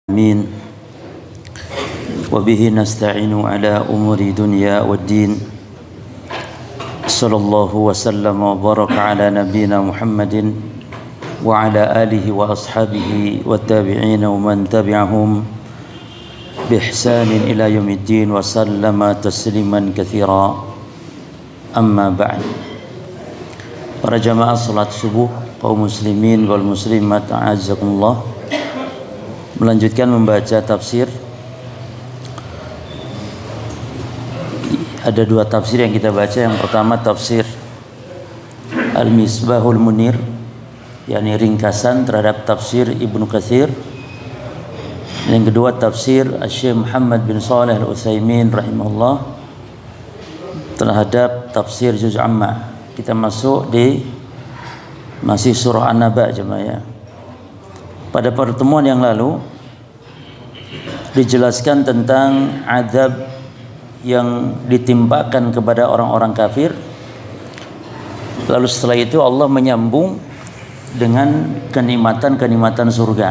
Amin. Wa bihi nasta'inu ala umuri dunya waddin. Sallallahu wa sallama wa baraka ala nabiyyina Muhammadin wa ala alihi wa ashabihi wa tabi'in wa man tabi'ahum bi ihsanin ila yaumiddin wa sallama tasliman katsira. Amma ba'd. Para jamaah salat subuh kaum muslimin wal muslimat a'azzakumullah, melanjutkan membaca tafsir. Ada dua tafsir yang kita baca. Yang pertama tafsir Al-Misbahul Munir, yakni ringkasan terhadap tafsir Ibnu Katsir. Yang kedua tafsir Syekh Muhammad bin Shalih Al-Utsaimin rahimahullah terhadap tafsir Juz' Amma. Kita masuk di masih surah An-Naba jemaah ya. Pada pertemuan yang lalu dijelaskan tentang azab yang ditimpakan kepada orang-orang kafir. Lalu setelah itu Allah menyambung dengan kenikmatan-kenikmatan surga.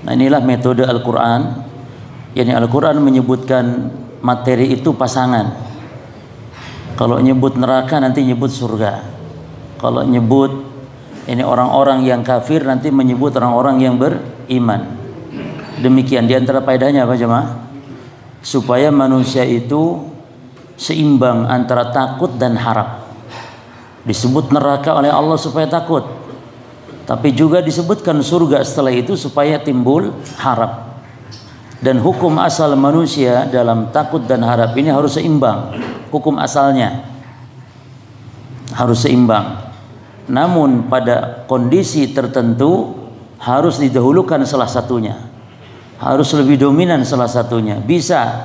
Nah, inilah metode Al-Quran. Yani Al-Quran menyebutkan materi itu pasangan. Kalau nyebut neraka nanti nyebut surga. Kalau nyebut ini orang-orang yang kafir nanti menyebut orang-orang yang beriman. Demikian di antara faedahnya apa jemaah? Supaya manusia itu seimbang antara takut dan harap. Disebut neraka oleh Allah supaya takut, tapi juga disebutkan surga setelah itu supaya timbul harap. Dan hukum asal manusia dalam takut dan harap ini harus seimbang. Hukum asalnya harus seimbang. Namun pada kondisi tertentu harus didahulukan salah satunya, harus lebih dominan salah satunya. Bisa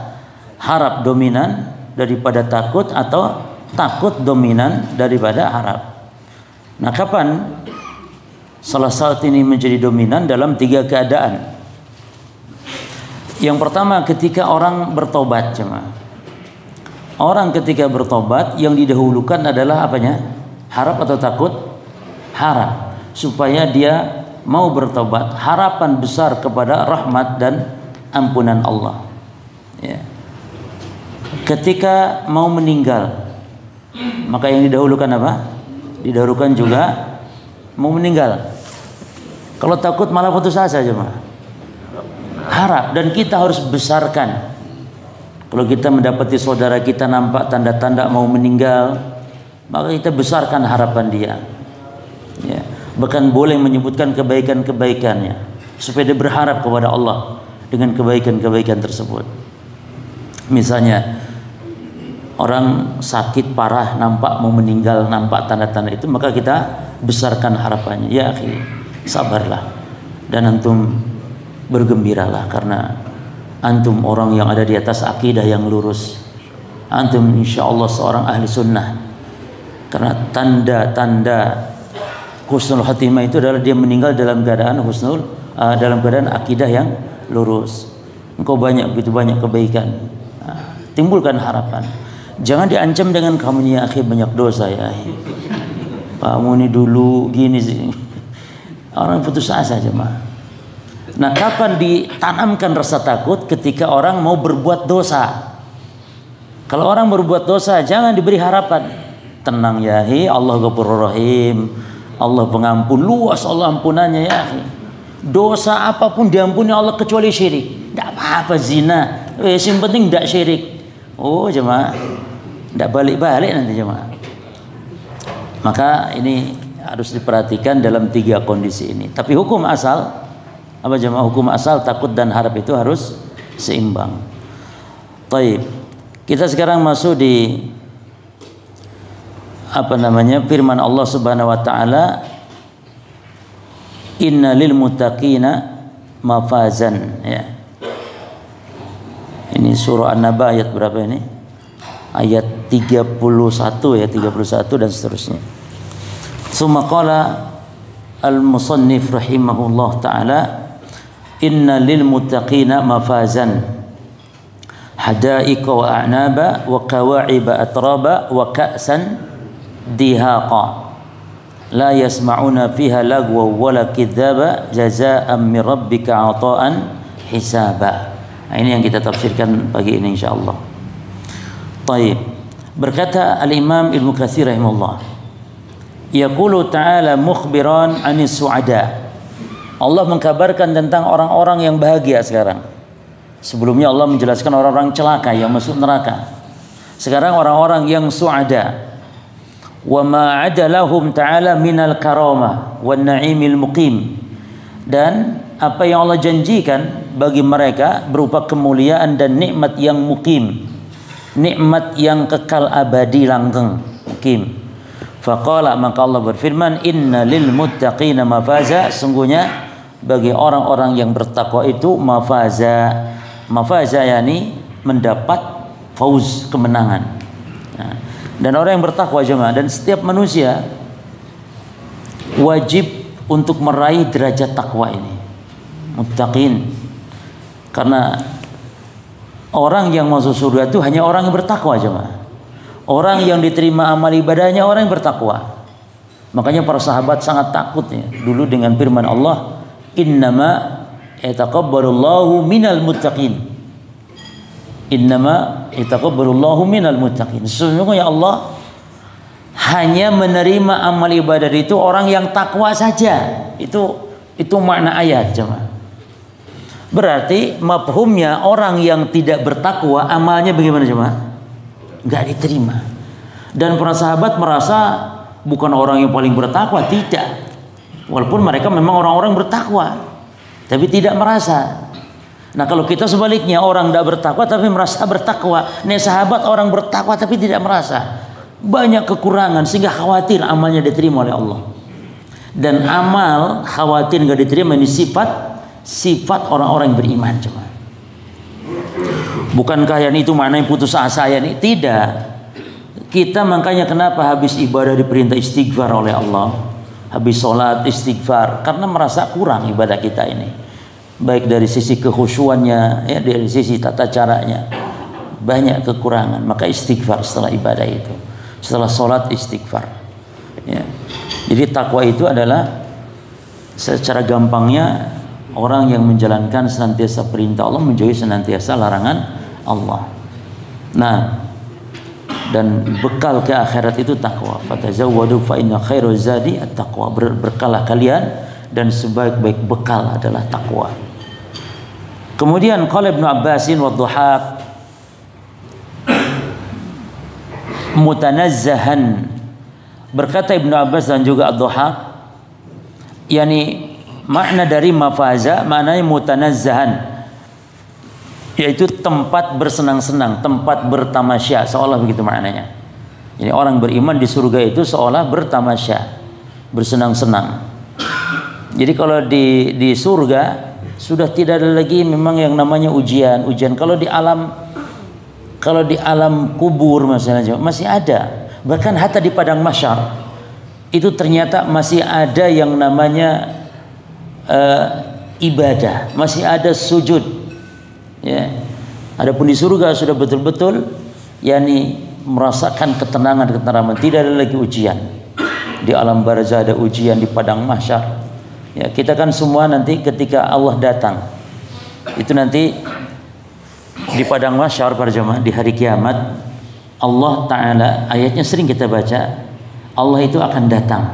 harap dominan daripada takut, atau takut dominan daripada harap. Nah, kapan salah satu ini menjadi dominan? Dalam tiga keadaan. Yang pertama ketika orang bertobat jemaah. Orang ketika bertobat yang didahulukan adalah apanya? Harap atau takut? Harap, supaya dia mau bertobat, harapan besar kepada rahmat dan ampunan Allah ya. Ketika mau meninggal, maka yang didahulukan apa? Didahulukan juga mau meninggal. Kalau takut malah putus asa aja mah. Harap, dan kita harus besarkan. Kalau kita mendapati saudara kita nampak tanda-tanda mau meninggal, maka kita besarkan harapan dia ya. Bahkan boleh menyebutkan kebaikan-kebaikannya supaya dia berharap kepada Allah dengan kebaikan-kebaikan tersebut. Misalnya orang sakit parah, nampak mau meninggal, nampak tanda-tanda itu, maka kita besarkan harapannya. Ya akhi, sabarlah dan antum bergembiralah, karena antum orang yang ada di atas akidah yang lurus. Antum insyaallah seorang ahli sunnah, karena tanda-tanda husnul khatimah itu adalah dia meninggal dalam keadaan dalam keadaan akidah yang lurus. Engkau begitu banyak kebaikan. Timbulkan harapan. Jangan diancam dengan kamu ya akhi banyak dosa ya. Kamu ini dulu gini sih. Orang putus asa jemaah. Nah, kapan ditanamkan rasa takut? Ketika orang mau berbuat dosa. Kalau orang berbuat dosa jangan diberi harapan. Tenang ya, Allah Ghafurur Rahim. Allah pengampun, luas Allah ampunannya ya akhi. Dosa apapun diampuni Allah kecuali syirik. Tidak apa-apa zina, yang penting tidak syirik. Oh jemaah, tidak balik-balik nanti jemaah. Maka ini harus diperhatikan dalam tiga kondisi ini. Tapi hukum asal apa jemaah? Hukum asal takut dan harap itu harus seimbang. Taib. Kita sekarang masuk di firman Allah Subhanahu wa taala, innalil muttaqina mafazan ya. Ini surah An-Naba ayat berapa ini? Ayat 31 ya, 31 dan seterusnya. Summa qala al-musannif rahimahullah taala, innalil muttaqina mafazan hadaiqa wa a'naba wa kawa'iba atraba wa ka'san dihaqa la yasma'una fiha lagwa wala kidzaba jazaa'an min rabbika 'ata'an hisaba. Nah, ini yang kita tafsirkan pagi ini insyaallah. Taib. Berkata Al-Imam Ibnu Katsir rahimahullah, yaqulu ta'ala mukhbiran 'anis su'ada. Allah mengkabarkan tentang orang-orang yang bahagia sekarang. Sebelumnya Allah menjelaskan orang-orang celaka yang masuk neraka. Sekarang orang-orang yang su'ada. Wa ma 'ada lahum ta'ala minal karamah wan na'imil muqim. Dan apa yang Allah janjikan bagi mereka berupa kemuliaan dan nikmat yang muqim, nikmat yang kekal abadi langgeng, muqim. Faqala, maka Allah berfirman, inna lil muttaqina mafaza, sungguhnya bagi orang-orang yang bertakwa itu mafaza. Mafaza yakni mendapat fauz, kemenangan. Nah, dan orang yang bertakwa jemaah, dan setiap manusia wajib untuk meraih derajat takwa ini, muttaqin. Karena orang yang masuk surga itu hanya orang yang bertakwa jemaah. Orang yang diterima amal ibadahnya orang yang bertakwa. Makanya para sahabat sangat takut ya dulu dengan firman Allah, innama yataqabbalullahu minal muttaqin. Innama yataqabbalullahu minal muttaqin. Sesungguhnya Allah hanya menerima amal ibadah itu orang yang takwa saja. Itu makna ayat jemaah. Berarti mafhumnya orang yang tidak bertakwa amalnya bagaimana jemaah? Enggak diterima. Dan para sahabat merasa bukan orang yang paling bertakwa, tidak. Walaupun mereka memang orang-orang bertakwa, tapi tidak merasa. Nah, kalau kita sebaliknya, orang tidak bertakwa tapi merasa bertakwa. Nih sahabat orang bertakwa tapi tidak merasa. Banyak kekurangan sehingga khawatir amalnya diterima oleh Allah. Dan amal khawatir enggak diterima ini sifat orang-orang yang beriman cuma. Bukankah yang itu maknanya putus asa ya ini? Tidak. Kita makanya kenapa habis ibadah diperintah istighfar oleh Allah, habis sholat istighfar, karena merasa kurang ibadah kita ini, baik dari sisi kekhusyuannya ya, dari sisi tata caranya banyak kekurangan. Maka istighfar setelah ibadah itu, setelah sholat istighfar ya. Jadi takwa itu adalah secara gampangnya orang yang menjalankan senantiasa perintah Allah, menjauhi senantiasa larangan Allah. Nah, dan bekal ke akhirat itu takwa. Fatazawwadu fa inna khairuz zadi at-taqwa. Berkalah kalian dan sebaik-baik bekal adalah takwa. Kemudian qala Ibnu Abbasin wa Dhahak mutanazzahan. Berkata Ibnu Abbas dan juga Ad-Dhahak, yakni makna dari mafaza maknanya mutanazzahan, yaitu tempat bersenang-senang, tempat bertamasya, seolah begitu maknanya. Jadi orang beriman di surga itu seolah bertamasya, bersenang-senang. Jadi kalau di surga sudah tidak ada lagi memang yang namanya ujian. Kalau di alam kubur misalnya masih ada. Bahkan hatta di padang mahsyar itu ternyata masih ada yang namanya ibadah, masih ada sujud. Ya, adapun di surga sudah betul-betul yakni merasakan ketenangan, tidak ada lagi ujian. Di alam barzah ada ujian, di padang mahsyar. Ya, kita kan semua nanti ketika Allah datang, itu nanti di padang mahsyar para jemaah di hari kiamat, Allah Ta'ala, ayatnya sering kita baca, Allah itu akan datang.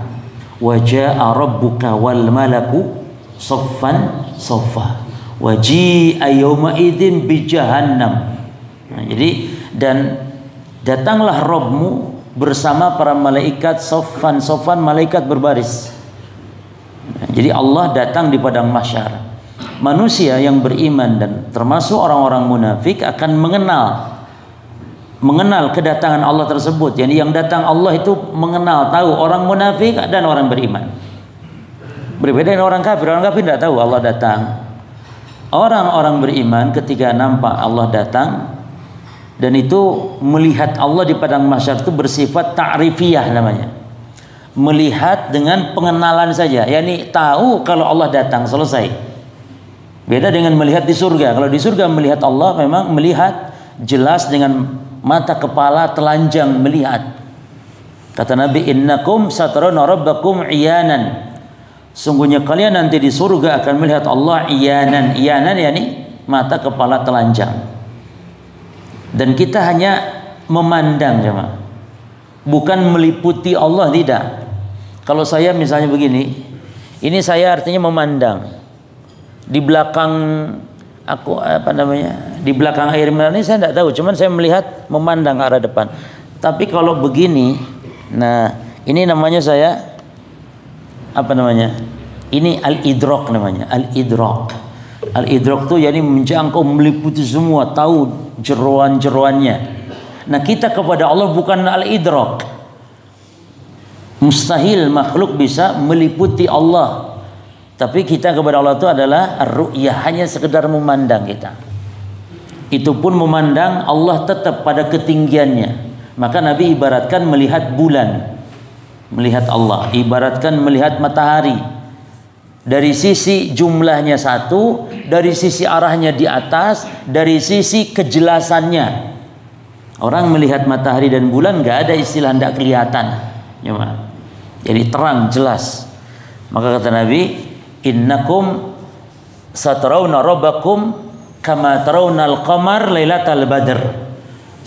Wa jaa rabbuka wal malaku saffan saffa. Waji'a yawma idzin bi jahannam. Nah, jadi dan datanglah Rabbmu bersama para malaikat saffan, malaikat berbaris. Nah, jadi Allah datang di padang mahsyar. Manusia yang beriman dan termasuk orang-orang munafik akan mengenal kedatangan Allah tersebut. Jadi yang datang Allah itu mengenal, tahu orang munafik dan orang beriman. Berbeda dengan orang kafir. Orang kafir tidak tahu Allah datang. Orang-orang beriman ketika nampak Allah datang dan itu melihat Allah di padang mahsyar itu bersifat ta'rifiyah namanya. Melihat dengan pengenalan saja, yakni tahu kalau Allah datang, selesai. Beda dengan melihat di surga. Kalau di surga melihat Allah memang melihat jelas dengan mata kepala telanjang melihat. Kata Nabi, innakum sataruna rabbakum iyanan. Sungguhnya kalian nanti di surga akan melihat Allah iyanan. Iyanan yakni mata kepala telanjang. Dan kita hanya memandang, jemaah. Bukan meliputi Allah, tidak. Kalau saya misalnya begini, ini saya artinya memandang. Di belakang aku di belakang air mata ini saya tidak tahu, cuman saya melihat memandang arah depan. Tapi kalau begini, nah ini namanya saya ini al-idrak namanya, al-idrak. Al-idrak itu yakni menjangkau, meliputi semua, tahu jeroan-jeroannya. Nah, kita kepada Allah bukan al-idrak. Mustahil makhluk bisa meliputi Allah. Tapi kita kepada Allah itu adalah ar-ru'yah, hanya sekedar memandang kita. Itu pun memandang Allah tetap pada ketinggiannya. Maka Nabi ibaratkan melihat bulan, melihat Allah, ibaratkan melihat matahari. Dari sisi jumlahnya satu, dari sisi arahnya di atas, dari sisi kejelasannya. Orang melihat matahari dan bulan nggak ada istilah tidak kelihatan, jadi terang jelas. Maka kata Nabi, innakum satarawna rabbakum kama tarawnal qamar lailatal badr.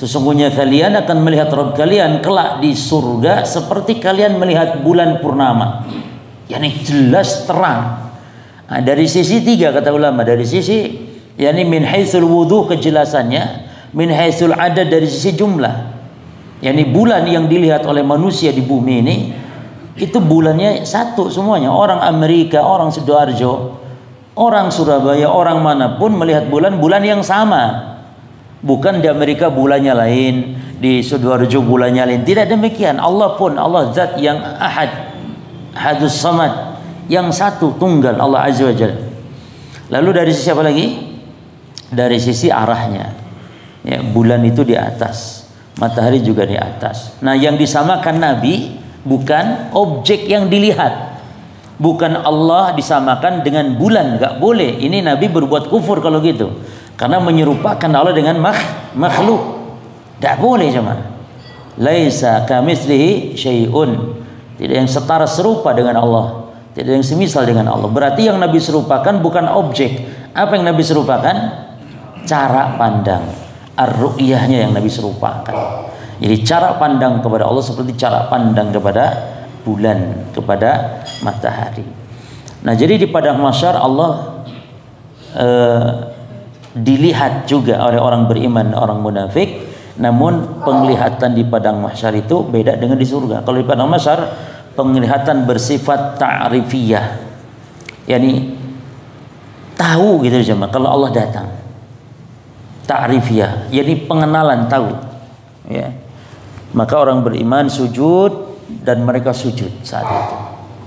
Sesungguhnya kalian akan melihat Rabb kalian kelak di surga seperti kalian melihat bulan purnama. Yani jelas terang. Nah, dari sisi tiga kata ulama, dari sisi yani min haitsul wudu kejelasannya, min haitsul adad dari sisi jumlah. Yani bulan yang dilihat oleh manusia di bumi ini itu bulannya satu semuanya. Orang Amerika, orang Sidoarjo, orang Surabaya, orang manapun melihat bulan yang sama. Bukan di Amerika bulannya lain, di Sidoarjo bulannya lain. Tidak demikian. Allah pun, Allah zat yang ahad, Hadus Samad, yang satu tunggal, Allah Azza wa Jalla. Lalu dari sisi apa lagi? Dari sisi arahnya, ya, bulan itu di atas, matahari juga di atas. Nah, yang disamakan Nabi bukan objek yang dilihat, bukan Allah disamakan dengan bulan, nggak boleh. Ini Nabi berbuat kufur kalau gitu, karena menyerupakan Allah dengan makhluk, nggak boleh cuma. Laisa kamitslihi syai'un. Tidak yang setara serupa dengan Allah, tidak yang semisal dengan Allah. Berarti yang Nabi serupakan bukan objek. Apa yang Nabi serupakan? Cara pandang, ar-ru'yahnya yang Nabi serupakan. Jadi cara pandang kepada Allah seperti cara pandang kepada bulan, kepada matahari. Nah, jadi di padang mahsyar Allah dilihat juga oleh orang beriman, orang munafik. Namun penglihatan di padang mahsyar itu beda dengan di surga. Kalau di padang mahsyar penglihatan bersifat ta'rifiyah, yakni tahu gitu jemaah kalau Allah datang. Ta'rifiyah, yakni pengenalan, tahu. Ya. Maka orang beriman sujud dan mereka sujud saat itu.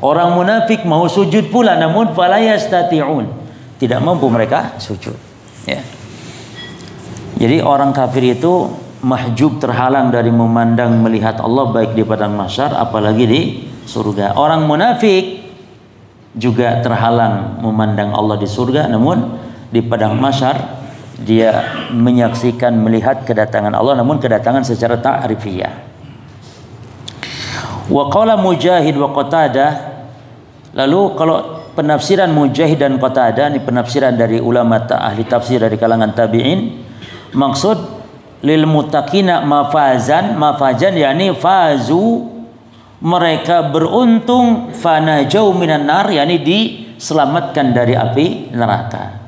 Orang munafik mau sujud pula namun fala yastati'un. Tidak mampu mereka sujud. Ya. Jadi orang kafir itu mahjub, terhalang dari memandang melihat Allah baik di padang mahsyar apalagi di surga. Orang munafik juga terhalang memandang Allah di surga, namun di padang mahsyar dia menyaksikan melihat kedatangan Allah, namun kedatangan secara ta'rifiyah. Wa qala Mujahid wa Qatadah. Lalu kalau penafsiran Mujahid dan Qatadah, ini penafsiran dari ulama ahli tafsir dari kalangan tabi'in, maksud lil muttaqina mafajan yakni fazu, mereka beruntung, fanajau minan nar yakni diselamatkan dari api neraka.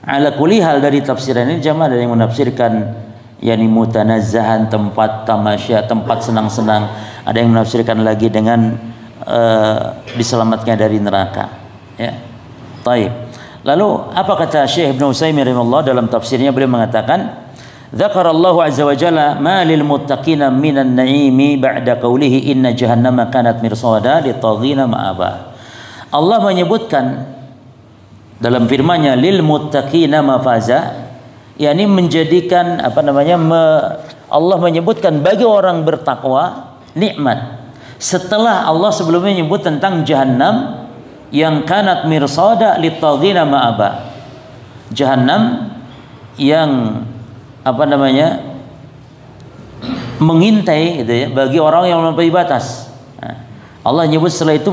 Ala kulli hal dari tafsiran ini jamaah ada yang menafsirkan yakni mutanazzahan, tempat tamasya, tempat senang-senang. Ada yang menafsirkan lagi dengan diselamatkan dari neraka. Ya. Taib. Lalu apa kata Syekh Ibnu Utsaimin rahimahullah dalam tafsirnya, beliau mengatakan Dzakarallahu azza wa jalla ma lil muttaqina minan na'imi ba'da qawlihi inna jahannama kanat mirsada litaghina ma'aba. Allah menyebutkan dalam firman-Nya lil muttaqina mafaza, yakni menjadikan Allah menyebutkan bagi orang bertakwa nikmat. Setelah Allah sebelumnya menyebut tentang jahannam yang kanat mirsada litaghina ma'aba. Jahannam yang mengintai gitu ya, bagi orang yang melampaui batas. Nah, Allah menyebut setelah itu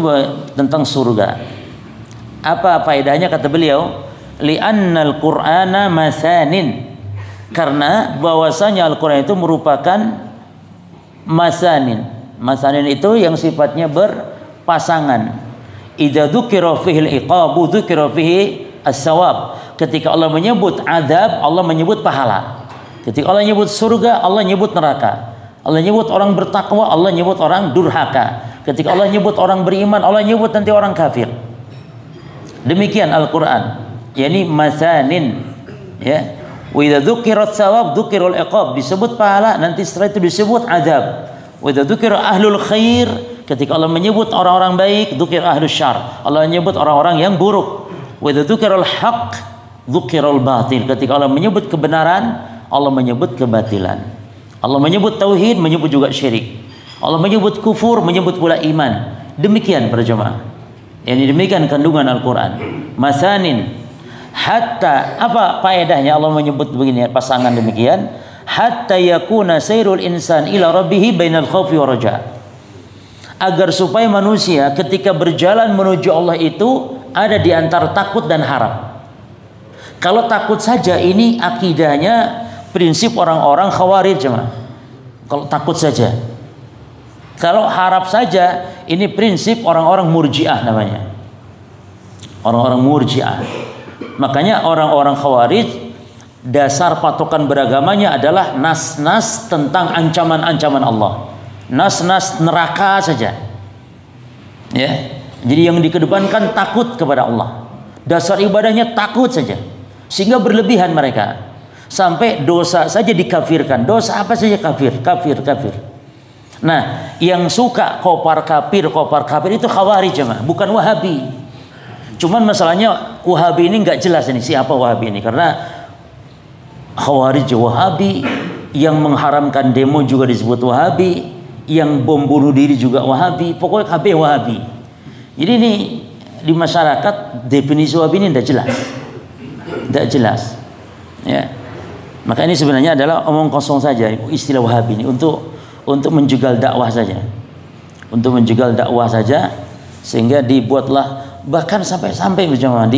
tentang surga. Apa faedahnya kata beliau? li'annal Qur'ana masanin, karena bahwasanya Al-Qur'an itu merupakan masanin. Masanin itu yang sifatnya berpasangan. Idza dzukira fihi al-iqabu dzukira fihi as-sawab. Ketika Allah menyebut azab, Allah menyebut pahala. Ketika Allah menyebut surga, Allah menyebut neraka. Allah menyebut orang bertakwa, Allah menyebut orang durhaka. Ketika Allah menyebut orang beriman, Allah menyebut nanti orang kafir. Demikian Al-Qur'an. Yani masanin, ya. Wa idza dzukirat sawab dzukirul iqab, disebut pahala, nanti setelah itu disebut azab. Wa idza dzukira ahlul khair, ketika Allah menyebut orang-orang baik, dzukir ahlus syarr, Allah menyebut orang-orang yang buruk. Wa idza dzukiral haqq dzukirul batil, ketika Allah menyebut kebenaran, Allah menyebut kebatilan. Allah menyebut tauhid, menyebut juga syirik. Allah menyebut kufur, menyebut pula iman. Demikian para jemaah. Ini demikian kandungan Al-Qur'an. Masanin. Hatta, apa faedahnya Allah menyebut begini pasangan demikian? Hatta yakuna sayrul insan ila rabbih bainal khaufi wa raja. Agar supaya manusia ketika berjalan menuju Allah itu ada di antara takut dan harap. Kalau takut saja, ini akidahnya prinsip orang-orang Khawarij, jemaah. Kalau takut saja. Kalau harap saja, ini prinsip orang-orang Murji'ah namanya. Orang-orang Murji'ah. Makanya orang-orang Khawarij dasar patokan beragamanya adalah nas-nas tentang ancaman-ancaman Allah, nas-nas neraka saja, ya. Jadi yang dikedepankan takut kepada Allah, dasar ibadahnya takut saja, sehingga berlebihan mereka sampai dosa saja dikafirkan. Dosa apa saja kafir. Nah, yang suka kopar kafir itu Khawarij, bukan Wahabi. Cuman masalahnya Wahabi ini nggak jelas ini siapa Wahabi ini, karena Khawarij Wahabi, yang mengharamkan demo juga disebut Wahabi, yang bom bunuh diri juga Wahabi, pokoknya KB Wahabi. Jadi ini di masyarakat definisi Wahabi ini tidak jelas, ya. Maka ini sebenarnya adalah omong kosong saja istilah Wahabi ini untuk menjegal dakwah saja, sehingga dibuatlah. Bahkan sampai berjamaah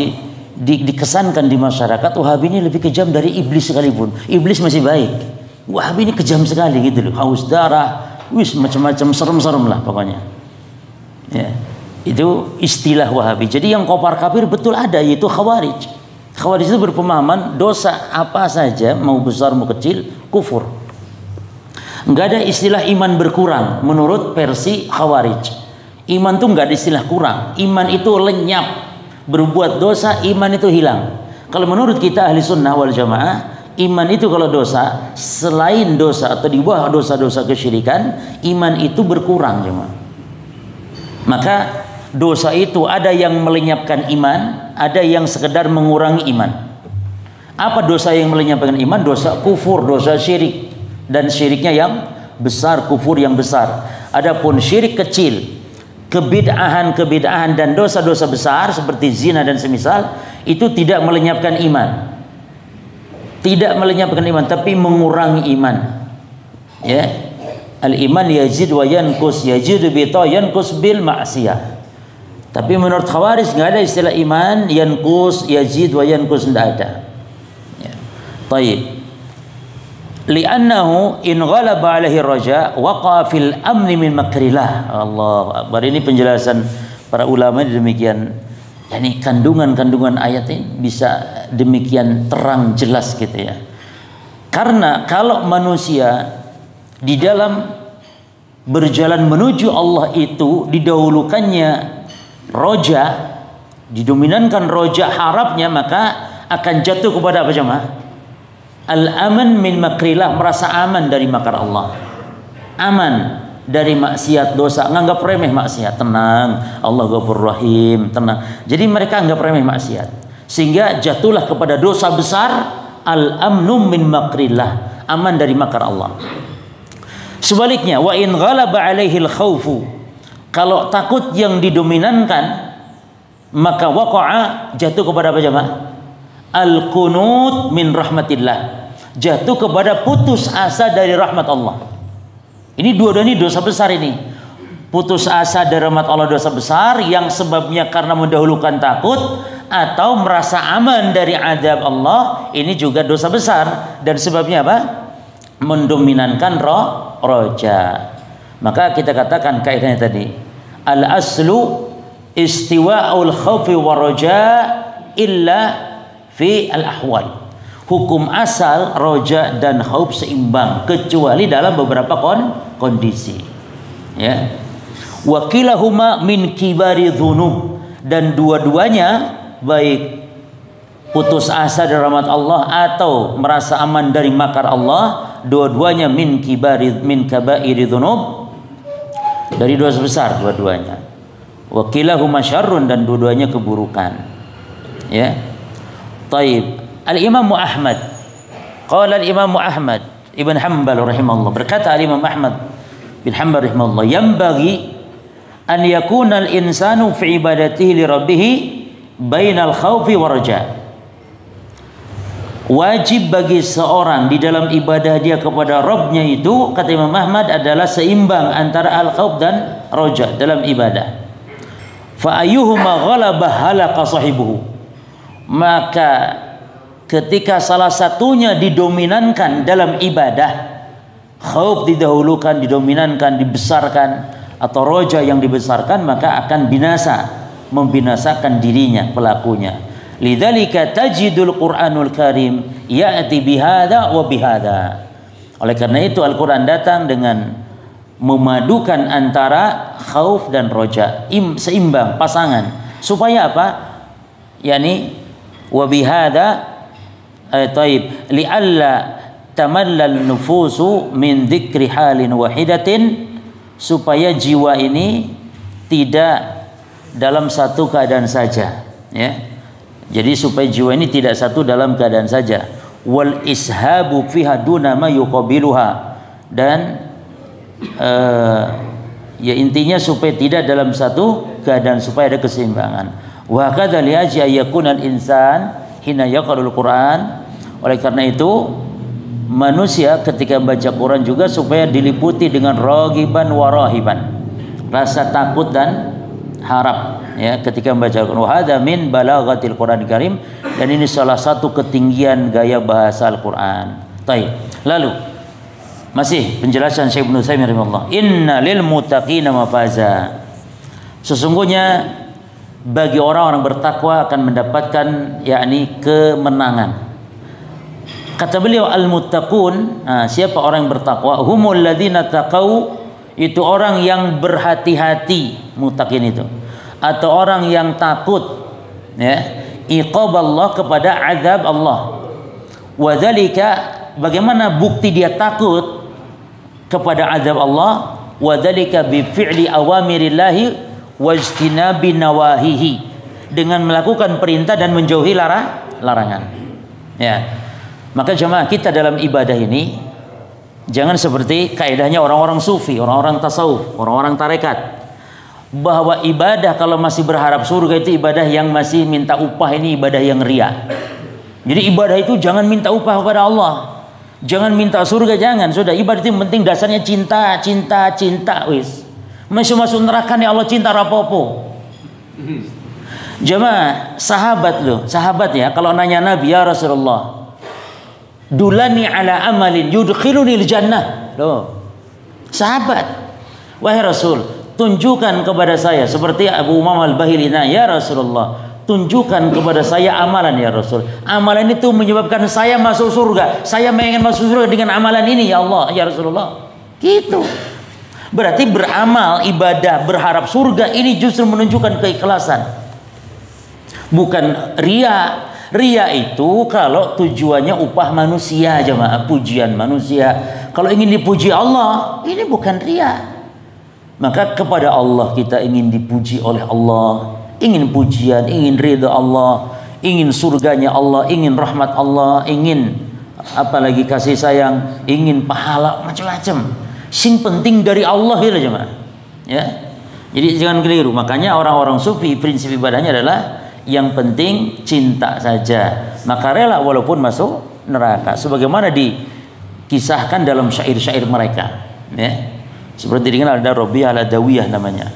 dikesankan di masyarakat Wahabi ini lebih kejam dari iblis sekalipun. Iblis masih baik, Wahabi ini kejam sekali gitu loh. Haus darah, macam-macam serem-serem lah pokoknya. Ya, itu istilah Wahabi. Jadi yang kopar kafir betul ada, yaitu Khawarij. Khawarij itu berpemahaman dosa apa saja, mau besar mau kecil, kufur. Enggak ada istilah iman berkurang menurut versi Khawarij. Iman itu nggak ada istilah kurang. Iman itu lenyap. Berbuat dosa, iman itu hilang. Kalau menurut kita ahli sunnah wal jamaah, iman itu kalau dosa, selain dosa atau di bawah dosa-dosa kesyirikan, iman itu berkurang, jemaah. Maka dosa itu ada yang melenyapkan iman, ada yang sekedar mengurangi iman. Apa dosa yang melenyapkan iman? Dosa kufur, dosa syirik, dan syiriknya yang besar, kufur yang besar. Adapun syirik kecil, kebid'ahan dan dosa-dosa besar seperti zina dan semisal, itu tidak melenyapkan iman. Tidak melenyapkan iman, tapi mengurangi iman. Ya. Al-iman yazid wa yanqus, yazidu bi ta yanqus bil ma'siyah. Tapi menurut Khawarij enggak ada istilah iman yanqus, yazid wa yanqus, enggak ada. Ya. Baik. Li'annahu in ghalaba alaihi raja waqa fil amni min makrillah. Allah Akbar. Ini penjelasan para ulama demikian. Yani kandungan ayat ini bisa demikian terang jelas gitu ya. Karena kalau manusia di dalam berjalan menuju Allah itu didahulukannya roja, didominankan roja harapnya, maka akan jatuh kepada apa jemaah? Al-aman min makrillah, merasa aman dari makar Allah, aman dari maksiat dosa, nganggap remeh maksiat, tenang, Allah Ghafur Rahim, tenang. Jadi mereka anggap remeh maksiat, sehingga jatuhlah kepada dosa besar. Al-amnu min makrillah, aman dari makar Allah. Sebaliknya, wa in ghalaba alaihi al-khaufu, kalau takut yang didominankan, maka waqa'a, jatuh kepada apa jemaah? Al-qunut min rahmatillah, jatuh kepada putus asa dari rahmat Allah. Ini dua-duanya dosa besar ini. Putus asa dari rahmat Allah dosa besar yang sebabnya karena mendahulukan takut, atau merasa aman dari azab Allah, ini juga dosa besar. Dan sebabnya apa? Mendominankan roja. Maka kita katakan kaidahnya tadi, al aslu istiwa'ul khawfi wa roja illa fi al ahwal. Hukum asal roja dan khauf seimbang kecuali dalam beberapa kondisi. Ya. Wakilahuma min kibari dzunub, dan dua-duanya baik putus asa dari rahmat Allah atau merasa aman dari makar Allah, dua-duanya min kabairi dzunub, dari dosa besar dua-duanya. Wakilahuma syarrun, dan dua-duanya keburukan. Ya. Taib. Al-Imam Ahmad, qala al-Imam Ahmad Ibn Hanbal rahimahullah, berkata al-Imam Ahmad bin Hanbal rahimahullah, yanbaghi an yakuna al-insanu fi ibadatihi li rabbih bainal khawfi wa raja. Wajib bagi seorang di dalam ibadah dia kepada Rabbnya itu, kata Imam Ahmad, adalah seimbang antara al-khawf dan raja dalam ibadah. Fa ayyuhuma ghalaba halaka sahibuhu, maka ketika salah satunya didominankan dalam ibadah, khauf didahulukan, didominankan, dibesarkan, atau roja yang dibesarkan, maka akan binasa, membinasakan dirinya, pelakunya. Lidzalika tajidul Qur'anul Karim ya'ti bihadza wa bihadza. Oleh karena itu Al-Qur'an datang dengan memadukan antara khauf dan roja, seimbang, pasangan. Supaya apa? Yani wa bihadza taib li'alla tamallal nufusu min dzikri halin wahidatin, supaya jiwa ini tidak dalam satu keadaan saja, ya. Jadi supaya jiwa ini tidak satu dalam keadaan saja. Wal ishabu fiha duna ma yuqabiluha, dan ya intinya supaya tidak dalam satu keadaan, supaya ada keseimbangan. Wa kadza li ajli ayyakunal insan hina yaqra'ul Quran. Oleh karena itu manusia ketika membaca Quran juga supaya diliputi dengan ragiban wa rahiban, rasa takut dan harap, ya, ketika membaca Quran. Wa hadza min balaghatil Quran Karim, dan ini salah satu ketinggian gaya bahasa Al-Qur'an. Baik. Lalu masih penjelasan Syekh Ibnu Utsaimin rahimahullah, inna lil muttaqina mafaza. Sesungguhnya bagi orang-orang bertakwa akan mendapatkan yakni kemenangan. Kata beliau al-muttaqun, siapa orang yang bertakwa? Humul ladzina taqau, itu orang yang berhati-hati, muttaqin itu, atau orang yang takut, ya, iqaballah, kepada azab Allah. Wa dzalika, bagaimana bukti dia takut kepada azab Allah? Wa dzalika bi fi'li awamirillahi wajtinabi nawahihi, dengan melakukan perintah dan menjauhi larangan. Ya. Maka jemaah, kita dalam ibadah ini jangan seperti kaidahnya orang-orang sufi, orang-orang tasawuf, orang-orang tarekat, bahwa ibadah kalau masih berharap surga itu ibadah yang masih minta upah, ini ibadah yang ria. Jadi ibadah itu jangan minta upah kepada Allah, jangan minta surga, jangan. Sudah, ibadah itu penting dasarnya cinta, cinta, cinta, wis. Masuk neraka nih Allah cinta rapopo. Jemaah, sahabat loh, sahabat ya, kalau nanya Nabi, ya Rasulullah, dulani ala amalin yudkhiluni jannah. Loh, sahabat, wahai Rasul, tunjukkan kepada saya, seperti Abu Umamah Al-Bahili, ya Rasulullah, tunjukkan kepada saya amalan ya Rasul. Amalan itu menyebabkan saya masuk surga. Saya ingin masuk surga dengan amalan ini ya Allah, ya Rasulullah. Gitu. Berarti beramal, ibadah, berharap surga, ini justru menunjukkan keikhlasan, bukan ria. Ria itu kalau tujuannya upah manusia, jemaah, pujian manusia. Kalau ingin dipuji Allah, ini bukan ria. Maka kepada Allah kita ingin dipuji oleh Allah, ingin pujian, ingin ridha Allah, ingin surganya Allah, ingin rahmat Allah, ingin apalagi kasih sayang, ingin pahala, macam-macam. Sing penting dari Allah itu, jemaah. Ya. Jadi jangan keliru. Makanya orang-orang sufi prinsip ibadahnya adalah yang penting cinta saja, maka rela walaupun masuk neraka, sebagaimana dikisahkan dalam syair-syair mereka, ya. Seperti dikenal ada Rabi'ah Al-Adawiyah namanya.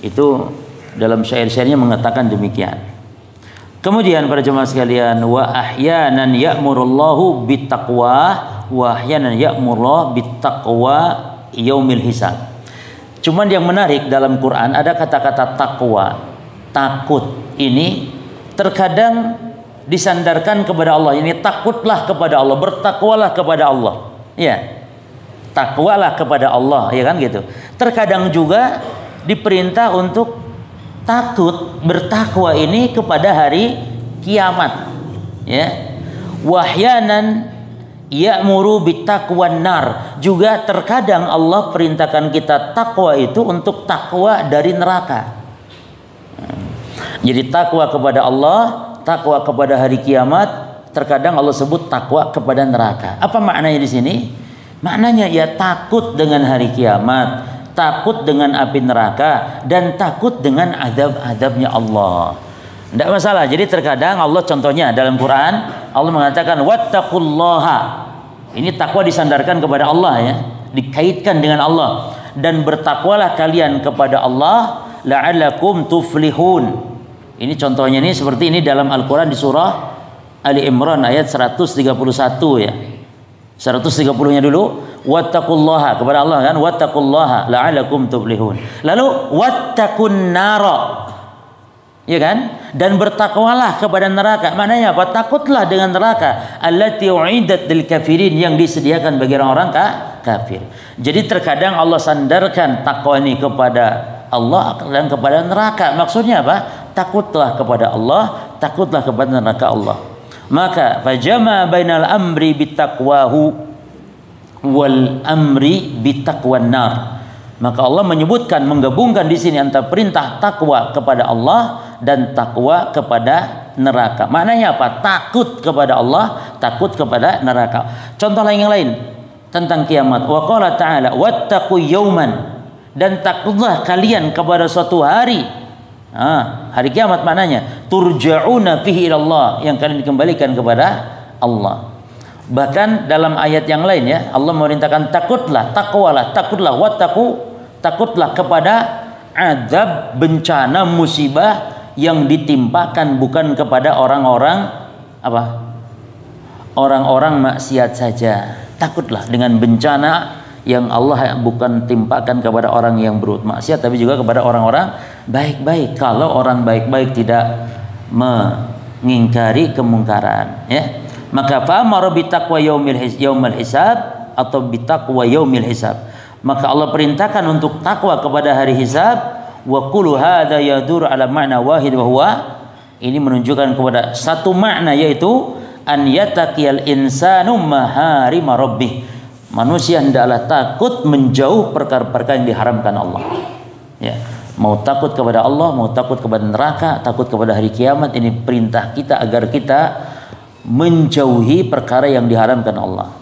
Itu dalam syair-syairnya mengatakan demikian. Kemudian para jemaah sekalian, wa ahyanan ya'murullahu bittaqwa wa ahyanan ya'murullahu bittaqwa yaumil hisab. Cuman yang menarik dalam Quran ada kata-kata takwa, takut. Ini terkadang disandarkan kepada Allah. Ini takutlah kepada Allah, bertakwalah kepada Allah. Ya. Takwalah kepada Allah, ya kan gitu. Terkadang juga diperintah untuk takut, bertakwa ini kepada hari kiamat. Ya. Wahyanan ya'muru bittaqwan nar. Juga terkadang Allah perintahkan kita takwa itu untuk takwa dari neraka. Jadi takwa kepada Allah, takwa kepada hari kiamat, terkadang Allah sebut takwa kepada neraka. Apa maknanya di sini? Maknanya ya takut dengan hari kiamat, takut dengan api neraka, dan takut dengan azab-azabnya Allah. Tidak masalah. Jadi terkadang Allah, contohnya dalam Quran, Allah mengatakan wattaqullaha. Ini takwa disandarkan kepada Allah, ya, dikaitkan dengan Allah. Dan bertakwalah kalian kepada Allah la'allakum tuflihun. Ini contohnya, ini seperti ini dalam Al-Quran di surah Ali Imran ayat 131, ya. 130-nya dulu, wattaqullaha kepada Allah kan, wattaqullaha la'allakum tuflihun. Lalu wattaqun nara, ya kan? Dan bertakwalah kepada neraka. Maknanya apa? Takutlah dengan neraka allati u'idat lil kafirin, yang disediakan bagi orang-orang kafir. Jadi terkadang Allah sandarkan takwa ini kepada Allah dan kepada neraka. Maksudnya apa? Takutlah kepada Allah, takutlah kepada neraka Allah. Maka fajama bainal amri bittaqwahu wal amri bittaqwan nar. Maka Allah menyebutkan, menggabungkan di sini antara perintah takwa kepada Allah dan takwa kepada neraka. Maknanya apa? Takut kepada Allah, takut kepada neraka. Contoh lain yang lain tentang kiamat. Wa qala ta'ala wattaqu yauman, dan takutlah kalian kepada suatu hari. Hari kiamat maknanya turja'una fihi ilallah, yang kalian dikembalikan kepada Allah. Bahkan dalam ayat yang lain, ya, Allah memerintahkan takutlah, takwalah, takutlah, wattaqu, takutlah kepada azab, bencana, musibah yang ditimpakan bukan kepada orang-orang apa? Orang-orang maksiat saja. Takutlah dengan bencana yang Allah bukan timpakan kepada orang yang berbuat maksiat, tapi juga kepada orang-orang baik-baik. Kalau orang baik-baik tidak mengingkari kemungkaran, ya, maka fa'amara bitaqwa yaumil hisab atau bitaqwa yaumil hisab. Maka Allah perintahkan untuk takwa kepada hari hisab. Wa qulu hadza yadur ala ma'na wahid wa huwa, ini menunjukkan kepada satu makna, yaitu an yataqiyal insanu maharima rabbih. Manusia hendaklah takut menjauh perkara-perkara yang diharamkan Allah. Ya, mau takut kepada Allah, mau takut kepada neraka, takut kepada hari kiamat. Ini perintah kita agar kita menjauhi perkara yang diharamkan Allah.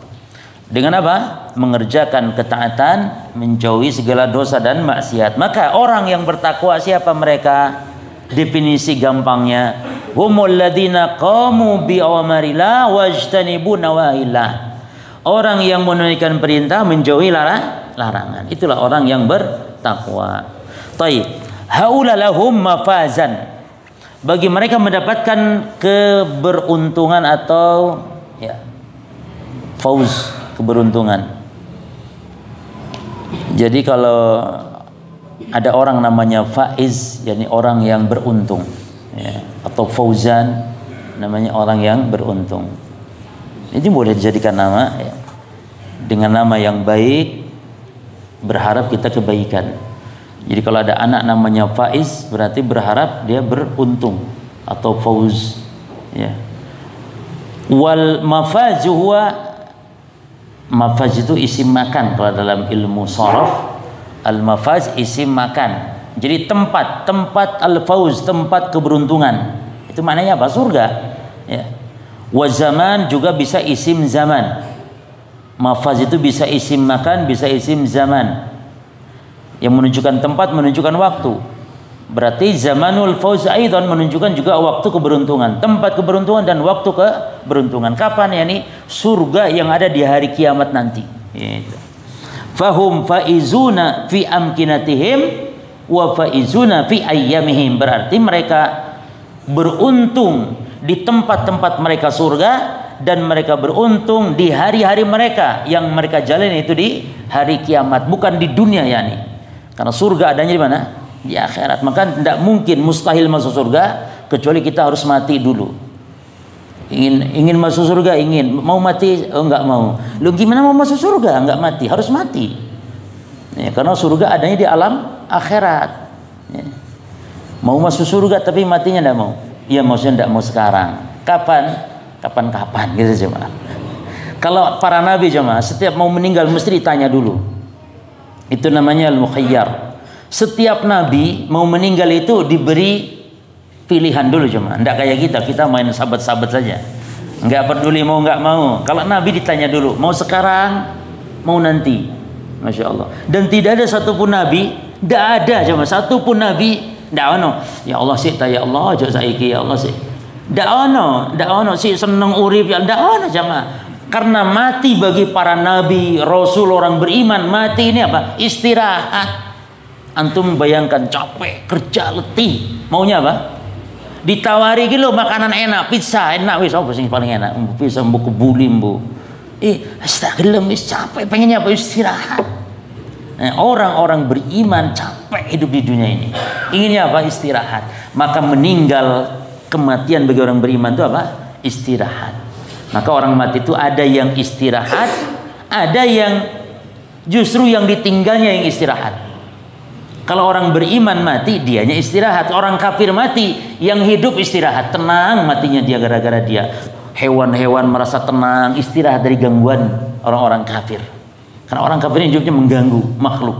Dengan apa? Mengerjakan ketaatan, menjauhi segala dosa dan maksiat. Maka orang yang bertakwa siapa mereka? Definisi gampangnya, humul ladzina qamu bi awamarillah wajtanibu nawahillah. Orang yang menunaikan perintah, menjauhi larangan. Itulah orang yang bertakwa. Taib. Haula lahum mafazan. Bagi mereka mendapatkan keberuntungan atau ya, fauz, keberuntungan. Jadi kalau ada orang namanya faiz, yakni orang yang beruntung, ya, atau fauzan, namanya orang yang beruntung. Ini boleh dijadikan nama, ya. Dengan nama yang baik, berharap kita kebaikan. Jadi kalau ada anak namanya Faiz, berarti berharap dia beruntung atau fauz, ya. Wal mafaz huwa, mafaz itu isim makan. Kalau dalam ilmu sharaf, al mafaz isim makan. Jadi tempat al fauz, tempat keberuntungan. Itu maknanya apa? Surga, ya. Wa zaman juga bisa isim zaman. Mafaz itu bisa isim makan, bisa isim zaman. Yang menunjukkan tempat, menunjukkan waktu. Berarti zamanul fauz aidan menunjukkan juga waktu keberuntungan, tempat keberuntungan dan waktu keberuntungan. Kapan ya? Ini surga yang ada di hari kiamat nanti. Gitu. Fahum faizuna fi amkinatihim wa faizuna fi ayyamihim. Berarti mereka beruntung di tempat-tempat mereka surga, dan mereka beruntung di hari-hari mereka yang mereka jalani itu di hari kiamat, bukan di dunia yakni. Karena surga adanya di mana? Di akhirat. Maka tidak mungkin, mustahil masuk surga kecuali kita harus mati dulu. Ingin masuk surga, mau mati, enggak mau. Lu gimana mau masuk surga enggak mati? Harus mati. Ya, karena surga adanya di alam akhirat. Ya. Mau masuk surga tapi matinya enggak mau. Ya maksudnya enggak mau sekarang. Kapan gitu jemaah. Kalau para nabi jemaah setiap mau meninggal mesti ditanya dulu. Itu namanya al-mukhayyar. Setiap nabi mau meninggal itu diberi pilihan dulu jemaah. Enggak kayak kita main sahabat-sahabat saja. Enggak peduli mau enggak mau. Kalau nabi ditanya dulu, mau sekarang, mau nanti. Masya Allah. Dan tidak ada satupun nabi, tidak ada jemaah, satupun nabi ndak ono. Ya Allah sih, ya Allah aja saiki ya Allah sih. Ndak ono sih seneng urip ya ndak ono jemaah. Karena mati bagi para nabi, rasul, orang beriman, mati ini apa? Istirahat. Antum bayangkan capek, kerja, letih, maunya apa? Ditawari gitu makanan enak, pizza enak, wis apa sing paling enak? Pizza mbok kebuli mbok. Astagfirullah, wis capek, pengennya apa? Istirahat. Orang-orang beriman capek hidup di dunia ini, inginnya apa? Istirahat. Maka meninggal, kematian bagi orang beriman itu apa? Istirahat. Maka orang mati itu ada yang istirahat, ada yang justru yang ditinggalnya yang istirahat. Kalau orang beriman mati, dianya istirahat. Orang kafir mati, yang hidup istirahat, tenang matinya dia gara-gara dia. Hewan-hewan merasa tenang, istirahat dari gangguan orang-orang kafir. Karena orang kafir hidupnya mengganggu makhluk.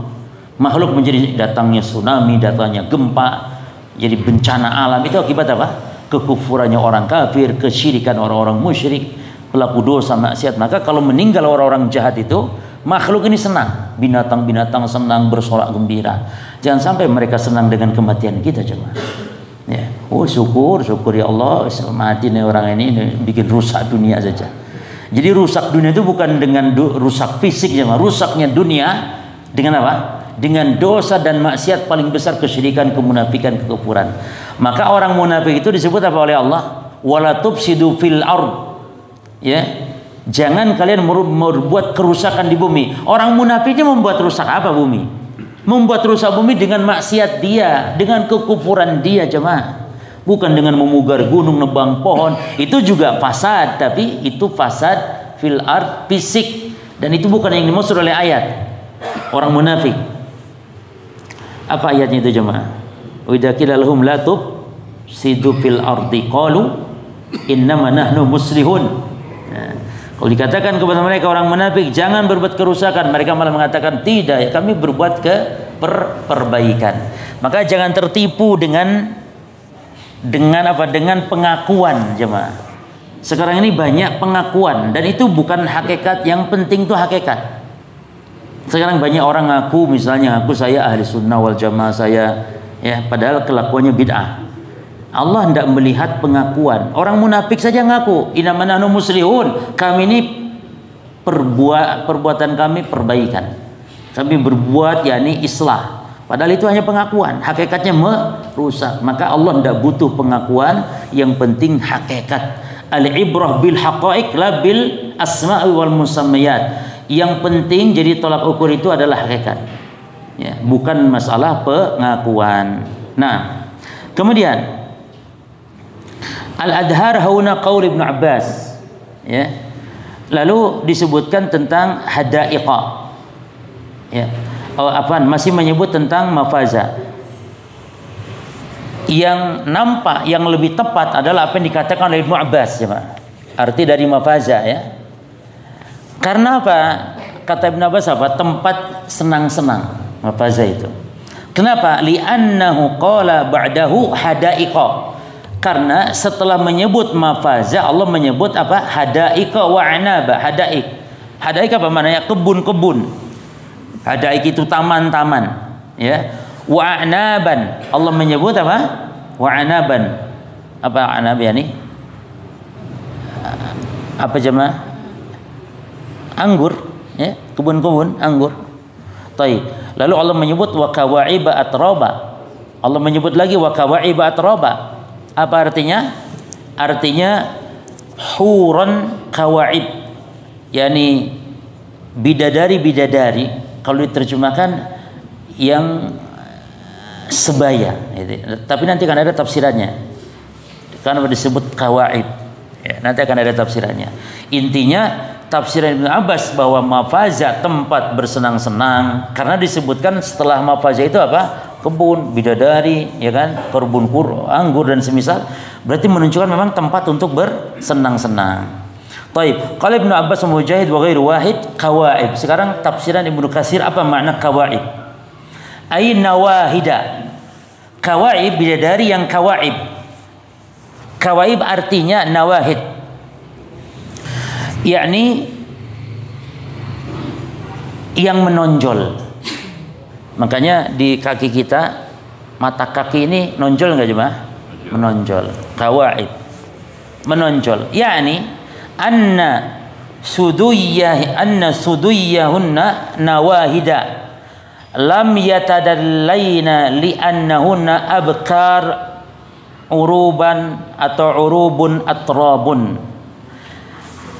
Makhluk menjadi datangnya tsunami, datangnya gempa, jadi bencana alam. Itu akibat apa? Kekufurannya orang kafir, kesyirikan orang-orang musyrik, pelaku dosa maksiat. Maka kalau meninggal orang-orang jahat itu, makhluk ini senang. Binatang-binatang senang, bersorak gembira. Jangan sampai mereka senang dengan kematian kita jemaah. Ya. Oh syukur ya Allah, mati nih orang ini bikin rusak dunia saja. Jadi rusak dunia itu bukan dengan rusak fisik jemaah, rusaknya dunia dengan apa? Dengan dosa dan maksiat paling besar, kesyirikan, kemunafikan, kekufuran. Maka orang munafik itu disebut apa oleh Allah? Wala tufsidu fil ard. Ya. Jangan kalian membuat kerusakan di bumi. Orang munafiknya membuat rusak apa bumi? Membuat rusak bumi dengan maksiat dia, dengan kekufuran dia jemaah. Bukan dengan memugar gunung, nebang pohon. Itu juga fasad, tapi itu fasad fil ard, fisik, dan itu bukan yang dimaksud oleh ayat. Orang munafik. Apa ayatnya itu jemaah? Wa idza qila lahum la tufsidu fil ardi qalu innama nahnu muslihun. Nah, kalau dikatakan kepada mereka orang munafik jangan berbuat kerusakan, mereka malah mengatakan tidak, kami berbuat perbaikan. Maka jangan tertipu dengan apa? Dengan pengakuan jemaah. Sekarang ini banyak pengakuan dan itu bukan hakikat. Yang penting itu hakikat. Sekarang banyak orang ngaku, misalnya ngaku saya ahli sunnah wal jamaah saya, ya padahal kelakuannya bid'ah. Allah tidak melihat pengakuan. Orang munafik saja ngaku innama nahnu muslihun, kami ini perbuatan kami perbaikan, kami berbuat yakni islah. Padahal itu hanya pengakuan, hakikatnya merusak. Maka Allah tidak butuh pengakuan, yang penting hakikat. Al-ibrah bil haqaiq la bil asma'i wal musammayat. Yang penting jadi tolak ukur itu adalah hakikat. Ya, bukan masalah pengakuan. Nah, kemudian al-adhar hauna qaul Ibnu Abbas. Ya. Lalu disebutkan tentang hadaiqa. Ya. Masih menyebut tentang mafaza. Yang nampak, yang lebih tepat adalah apa yang dikatakan oleh Ibnu Abbas ya, arti dari mafaza ya. Karena apa? Kata Ibnu Abbas apa? Tempat senang-senang, mafaza itu. Kenapa? Li'annahu qala ba'dahu hadaiqa. Karena setelah menyebut mafaza, Allah menyebut apa? Hadaiqa wa anaba. Hadaik apa maknanya? Kebun-kebun. Hadaik itu taman-taman, ya. Wa anaban, Allah menyebut apa? Wa anaban. Apa anab ya nih? Apa jemaah? Anggur, ya, kebun-kebun anggur. Taib. Lalu Allah menyebut wa kawaiba atraba. Allah menyebut lagi wa kawaiba atraba. Apa artinya? Artinya huran kawaib, yakni bidadari-bidadari, kalau diterjemahkan yang sebaya, tapi nanti akan ada tafsirannya. Karena disebut kawaib, ya, nanti akan ada tafsirannya. Intinya tafsiran Ibnu Abbas bahwa mafaza tempat bersenang-senang, karena disebutkan setelah mafaza itu apa? Kebun bidadari, ya kan, kebun anggur dan semisal, berarti menunjukkan memang tempat untuk bersenang-senang. Taib. Kalau Ibnu Abbas, Mujahid wa ghairu wahid kawaib. Sekarang tafsiran Ibnu Katsir, apa makna kawaib? Ai nawahida. Kawaib bidadari yang kawaib. Kawaib artinya nawahid, yakni yang menonjol. Makanya di kaki kita, mata kaki ini nonjol nggak jemaah? Menonjol. Kawaib, menonjol. Yakni anna suduyyahunna nawahida lam yatadallaina li annahunna abkar uruban atau urubun atrabun.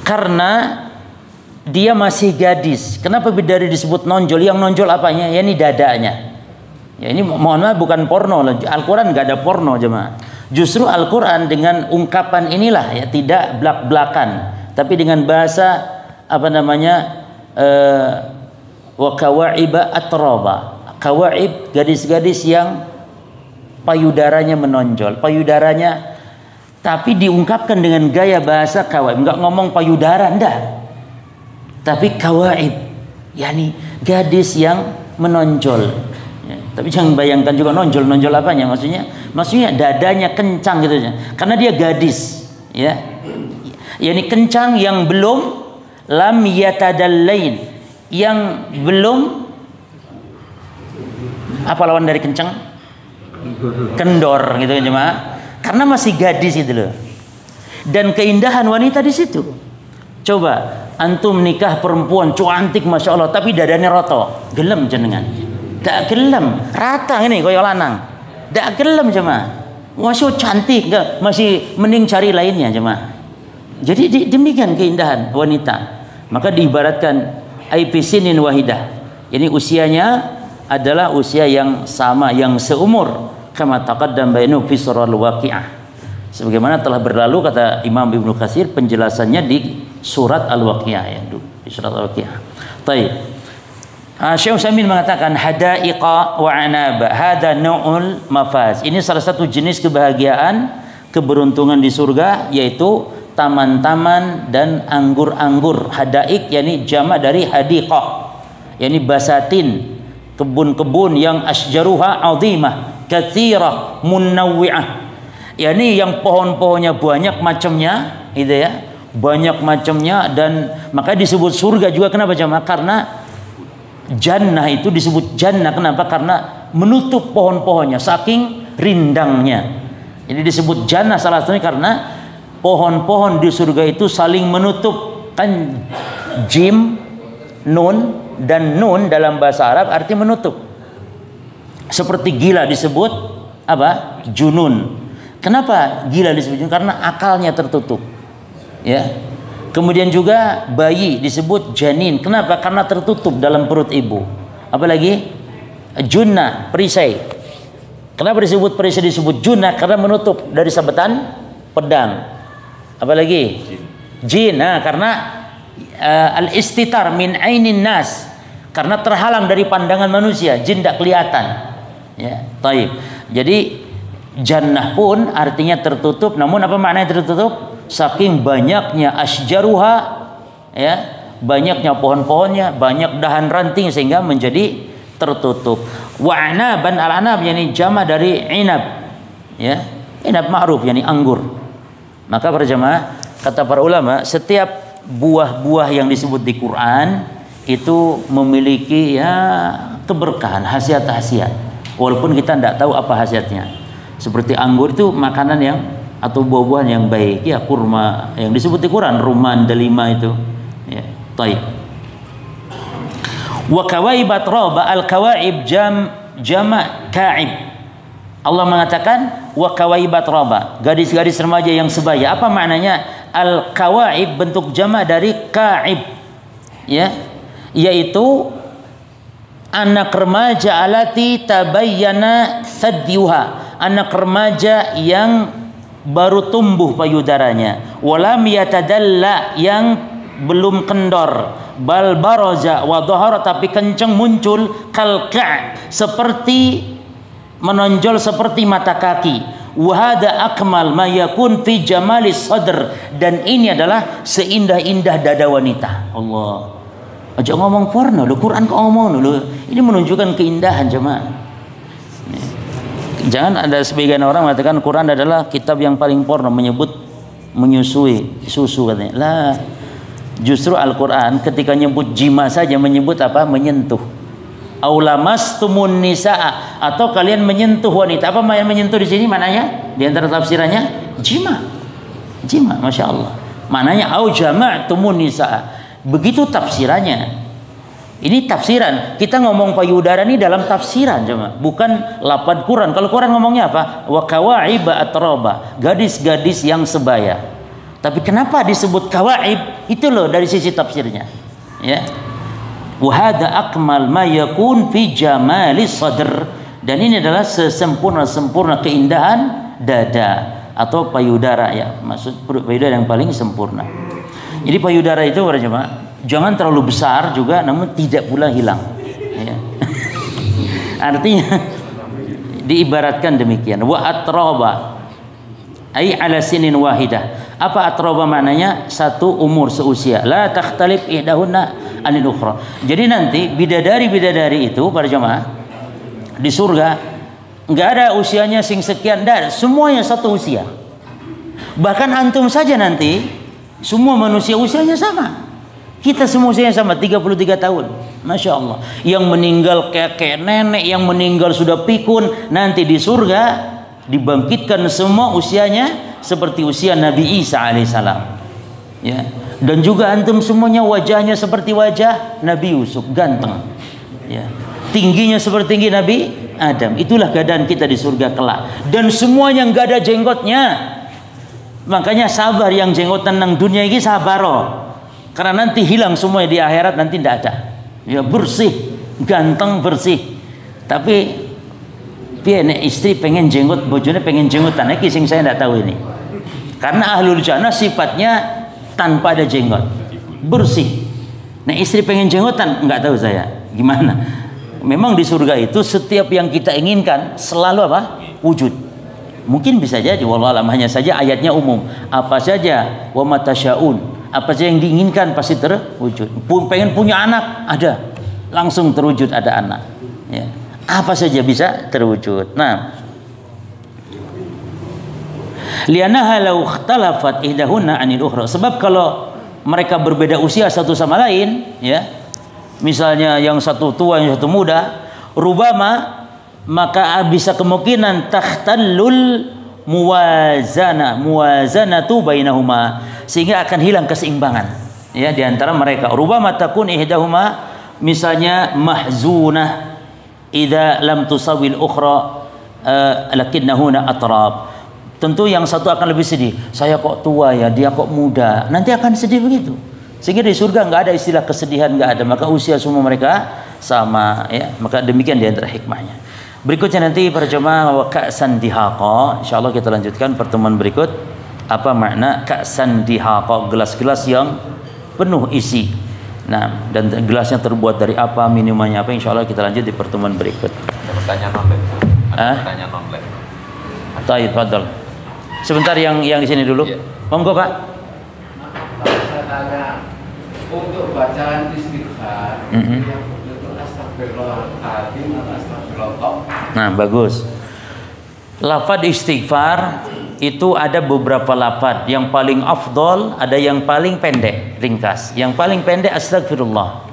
Karena dia masih gadis. Kenapa bidadari disebut nonjol? Yang nonjol apanya? Ya ini dadanya. Ya ini mohon maaf bukan porno. Al-Quran nggak ada porno jemaah. Justru Al-Quran dengan ungkapan inilah ya, tidak belak-belakan, tapi dengan bahasa apa namanya, wa kawaiba atraba. Kawaib gadis-gadis yang payudaranya menonjol, payudaranya, tapi diungkapkan dengan gaya bahasa kawaib. Nggak ngomong payudara, enggak. Tapi kawaib, yakni gadis yang menonjol. Ya, tapi jangan bayangkan juga nonjol apanya, maksudnya dadanya kencang gitu ya. Karena dia gadis, ya. yakni kencang yang belum lam yatadallain, yang belum apa lawan dari kencang? Kendor gitu kan jemaah. Karena masih gadis itu loh. Dan keindahan wanita di situ. Coba antum nikah perempuan cantik masya Allah tapi dadanya roto, gelem jenengan? Tak gelem, rata ini koyo lanang. Tak gelem jemaah. Masih cantik enggak? Masih mending cari lainnya jemaah. Jadi demikian keindahan wanita. Maka diibaratkan aipsinin wahidah. Ini usianya adalah usia yang sama, yang seumur. Kama taqaddam bainu fi surah al-waqi'ah. Sebagaimana telah berlalu kata Imam Ibnu Katsir penjelasannya di surat Al-Waqi'ah ya, di surat Al-Waqi'ah. Baik. Syekh Utsaimin mengatakan hadaiqa wa anaba hada nau'ul mafaz. Ini salah satu jenis kebahagiaan, keberuntungan di surga, yaitu taman-taman dan anggur-anggur. Hadaik yakni jamak dari hadiqah, yakni basatin, kebun-kebun yang asjaruha azimah, katsirah, munawwi'ah. yakni yang pohon-pohonnya banyak macamnya, gitu ya. Banyak macamnya, dan maka disebut surga juga. Kenapa jemaah? Karena jannah itu disebut jannah. Kenapa? Karena menutup pohon-pohonnya saking rindangnya. Jadi disebut jannah salah satunya karena pohon-pohon di surga itu saling menutup. Kan jim, nun, dan nun dalam bahasa Arab arti menutup. Seperti gila disebut apa? Junun. Kenapa gila disebut junun? Karena akalnya tertutup. Ya. Kemudian juga bayi disebut janin. Kenapa? Karena tertutup dalam perut ibu. Apalagi junna, perisai. Kenapa disebut perisai disebut junna? Karena menutup dari sabetan pedang. Apalagi jin. Nah, karena al-istitar min ainin nas. Karena terhalang dari pandangan manusia, jin tidak kelihatan. Ya, taib. Jadi jannah pun artinya tertutup. Namun apa maknanya tertutup? Saking banyaknya asjaruha, ya, banyaknya pohon-pohonnya, banyak dahan ranting sehingga menjadi tertutup. Wa anaban, al-anab yakni jama dari inab, ya, inab ma'ruf yakni anggur. Maka para jamaah, kata para ulama, setiap buah-buah yang disebut di Quran itu memiliki ya keberkahan, khasiat-khasiat, walaupun kita tidak tahu apa khasiatnya. Seperti anggur itu makanan yang atau buah-buahan yang baik, ya, kurma yang disebut di Quran, ruman, delima itu, ya, taib. Wa kawaibat raba, al kawaib jama' ka'ib. Allah mengatakan wa kawaibat roba, gadis-gadis remaja yang sebaya. Apa maknanya? Al kawaib bentuk jama' dari kaib, ya, yaitu anak remaja alati tabayyana sadyuha, anak remaja yang baru tumbuh payudaranya, walam yatadalla, yang belum kendor, bal baraza wa dhahara, tapi kenceng muncul, kal ka', seperti menonjol seperti mata kaki. Wahada akmal ma yakun fi jamalis sadr, dan ini adalah seindah-indah dada wanita. Allah, ajak ngomong porno, lu Quran kok ngomong lu. Ini menunjukkan keindahan jemaah. Jangan ada sebagian orang mengatakan Quran adalah kitab yang paling porno, menyebut menyusui susu katanya. Lah, justru Al-Quran ketika menyebut jima saja menyebut apa? Menyentuh. Aulamastumun nisaa, atau kalian menyentuh wanita. Apa yang menyentuh di sini maknanya? Di antara tafsirannya jima. Jima, Masya Allah. Maknanya au jama'tumun nisaa. Begitu tafsirannya. Ini tafsiran. Kita ngomong payudara ini dalam tafsiran, jemaah, bukan lafaz Quran. Kalau Quran ngomongnya apa? Wa kawaiba atroba, gadis-gadis yang sebaya. Tapi kenapa disebut kawaib? Itu loh dari sisi tafsirnya. Ya. Wahada akmal ma yakun fi jamalis sadr, dan ini adalah sesempurna-sempurna keindahan dada atau payudara, ya, maksud payudara yang paling sempurna. Jadi payudara itu para jemaah jangan terlalu besar juga, namun tidak pula hilang, ya. Artinya diibaratkan demikian. Wa atroba ay ala sinin wahidah. Apa atroba maknanya? Satu umur, seusia. La takhtalif ihdahunna anil ukhra. Jadi nanti bidadari-bidadari itu para jemaah di surga nggak ada usianya sing sekian, enggak, semuanya satu usia. Bahkan antum saja nanti semua manusia usianya sama. Kita semua usianya sama, 33 tahun. Masya Allah. Yang meninggal kakek nenek, yang meninggal sudah pikun, nanti di surga dibangkitkan semua usianya seperti usia Nabi Isa alaihissalam, ya. Dan juga antum semuanya wajahnya seperti wajah Nabi Yusuf, ganteng, ya. Tingginya seperti tinggi Nabi Adam. Itulah keadaan kita di surga kelak. Dan semuanya nggak ada jenggotnya. Makanya sabar yang jenggotan nang dunia ini sabar, oh. Karena nanti hilang semua di akhirat, nanti tidak ada. Ya, bersih, ganteng, bersih. Tapi piye nek istri pengen jenggot, bojone pengen jenggotan, iki sing saya tidak tahu ini. Karena ahlul jannah sifatnya tanpa ada jenggot, bersih. Nek istri pengen jenggotan, nggak tahu saya gimana. Memang di surga itu setiap yang kita inginkan selalu apa? Wujud. Mungkin bisa jadi, wallahu alam, hanya saja ayatnya umum. Apa saja, wa matasyaun, apa saja yang diinginkan pasti terwujud. Pengen punya anak, ada, langsung terwujud, ada anak, ya. Apa saja bisa terwujud. Nah, lianaha law ikhtalafat ihdahunna 'anil ukhra, sebab kalau mereka berbeda usia satu sama lain, ya, misalnya yang satu tua yang satu muda, rubama, maka bisa kemungkinan takhtallul muwazanatu bainahuma, sehingga akan hilang keseimbangan, ya, di antara mereka. Rubama takun ihdahuma misalnya mahzunah idza lam tusawil ukhra lakinnahuna atrab. Tentu yang satu akan lebih sedih, saya kok tua ya, dia kok muda, nanti akan sedih begitu. Sehingga di surga nggak ada istilah kesedihan, nggak ada, maka usia semua mereka sama, ya. Maka demikian di antara hikmahnya. Berikutnya nanti para jemaah, wa ka'san dihaqa, insyaallah kita lanjutkan pertemuan berikut. Apa makna ka'san dihaqa? Gelas-gelas yang penuh isi. Nah, dan gelasnya terbuat dari apa, minumannya apa, insyaallah kita lanjut di pertemuan berikut. Ada pertanyaan online. Ada pertanyaan online. Baik, fadhal. Sebentar yang di sini dulu. Yeah. Monggo, Pak. Saya tanya, untuk bacaan istighfar yang itu astagfirullahaladzim atau astagfirullah. Nah, bagus. Lafaz istighfar itu ada beberapa lafaz. Yang paling afdol, ada yang paling pendek, ringkas. Yang paling pendek astagfirullah.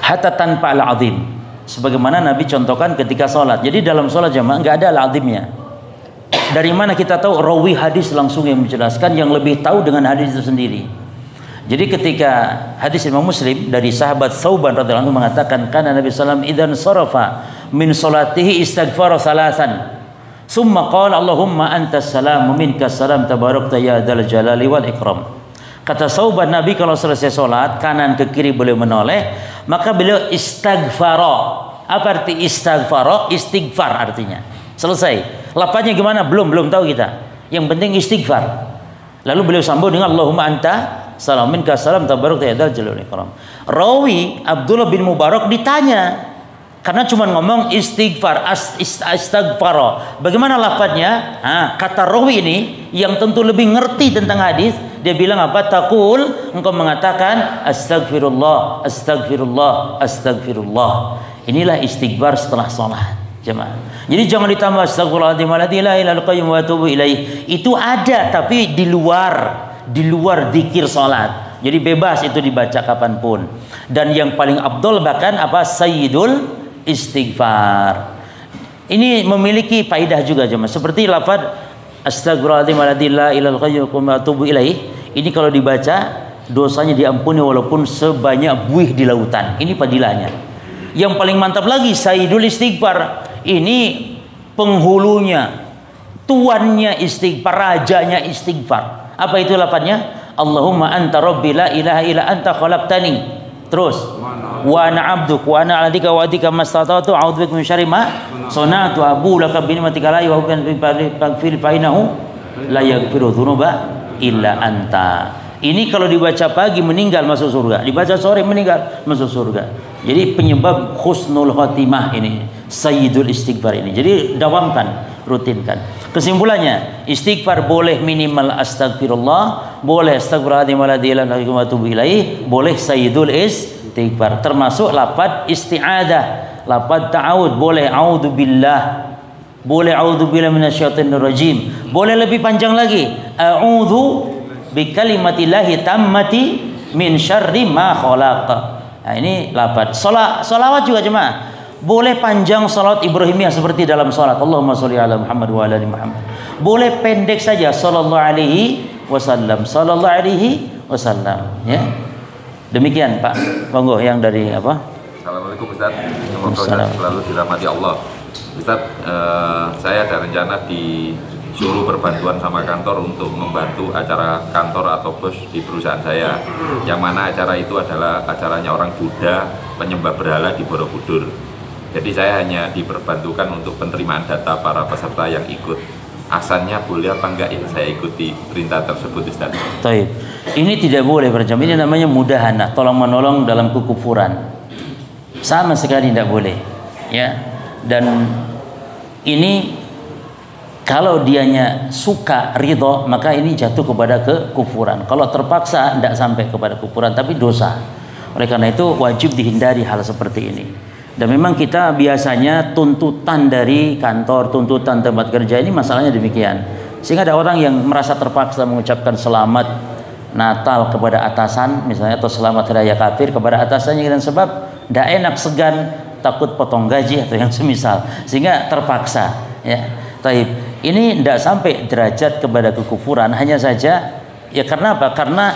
Hatta tanpa al-azim. Sebagaimana Nabi contohkan ketika sholat. Jadi dalam sholat jamaah nggak ada al-azimnya. Dari mana kita tahu? Rawi hadis langsung yang menjelaskan, yang lebih tahu dengan hadis itu sendiri. Jadi ketika hadis Imam Muslim dari sahabat Thauban radhiyallahu anhu mengatakan, karena Nabi sallallahu alaihi wasallam idzan sarafa min salatihi istighfar salasan. Summa qala Allahumma antas salam wa minkas salam tabarakta ya dzal jalali wal ikram. Kata sahabat Nabi kalau selesai sholat kanan ke kiri beliau menoleh, maka beliau istighfara. Apa arti istighfara? Istighfar artinya. Selesai. Lafaznya gimana? Belum tahu kita. Yang penting istighfar. Lalu beliau sambung dengan Allahumma anta salam minkas salam tabarakta ya dzal jalali wal ikram. Rawi Abdullah bin Mubarak ditanya, karena cuma ngomong istighfar, istighfar. Bagaimana lafadznya? Kata rawi ini yang tentu lebih ngerti tentang hadis, dia bilang apa? Taqul, engkau mengatakan astagfirullah, astagfirullah, astagfirullah. Inilah istighfar setelah salat, jemaah. Jadi jangan ditambah astagfirullahaladzim la ilaha illal qayyum wa atubu ilaih. Itu ada tapi di luar zikir salat. Jadi bebas itu dibaca kapanpun. Dan yang paling afdal bahkan apa? Sayyidul istighfar. Ini memiliki faidah juga jemaah. Seperti lafaz astagfirullahaladzim la ilaha illal qayyum wa atubu ilaih. Ini kalau dibaca dosanya diampuni walaupun sebanyak buih di lautan. Ini fadilahnya. Yang paling mantap lagi sayyidul istighfar. Ini penghulunya, tuannya istighfar, rajanya istighfar. Apa itu lafaznya? Allahumma anta rabbi la ilaha illa anta khalaqtani. Terus wa ana abduk wa ana ala dika wa adika mastata'tu a'udzubika min syarri ma sana'tu abu laka bi ni'matika la yaghfir fa innahu la yaghfiru dzunuba illa anta. Ini kalau dibaca pagi meninggal masuk surga, dibaca sore meninggal masuk surga. Jadi penyebab husnul khotimah ini, sayyidul istighfar ini. Jadi dawamkan, rutinkan. Kesimpulannya, istighfar boleh minimal astagfirullah, boleh astagfirullahaladzim wa la ilaha illa atubu ilaih, boleh sayyidul istighfar. Termasuk lafaz isti'adah, lafaz ta'awud, boleh a'udzubillah, boleh a'udzubillah minasyaitonir rajim, boleh lebih panjang lagi, a'udzu bi kalimatillahi tammati min syarri ma khalaq. Nah, ini lafaz. Salawat juga jemaah. Boleh panjang salat Ibrahimiyah seperti dalam salat Allahumma sholli ala Muhammad wa ala ali Muhammad. Boleh pendek saja sallallahu alaihi wasallam, sallallahu alaihi wasallam, ya. Demikian Pak. Monggo yang dari apa? Assalamualaikum Ustaz. Semoga selalu dirahmati Allah. Ustaz, saya ada rencana disuruh berbantuan sama kantor untuk membantu acara kantor atau bos di perusahaan saya, yang mana acara itu adalah acaranya orang Buddha penyembah berhala di Borobudur. Jadi saya hanya diperbantukan untuk penerimaan data para peserta yang ikut. Asalnya boleh apa enggak ya saya ikuti perintah tersebut Ustaz? Taib. Ini tidak boleh berjam. Ini namanya mudahana, tolong menolong dalam kekufuran. Sama sekali tidak boleh. Ya. Dan ini kalau dianya suka, ridho, maka ini jatuh kepada kekufuran. Kalau terpaksa tidak sampai kepada kekufuran, tapi dosa. Oleh karena itu wajib dihindari hal seperti ini. Dan memang kita biasanya tuntutan dari kantor, tuntutan tempat kerja ini masalahnya demikian. Sehingga ada orang yang merasa terpaksa mengucapkan selamat Natal kepada atasan misalnya, atau selamat Raya Kafir kepada atasannya, dan sebab tidak enak, segan, takut potong gaji atau yang semisal, sehingga terpaksa. Ya, taib. Ini tidak sampai derajat kepada kekufuran, hanya saja ya karena apa? Karena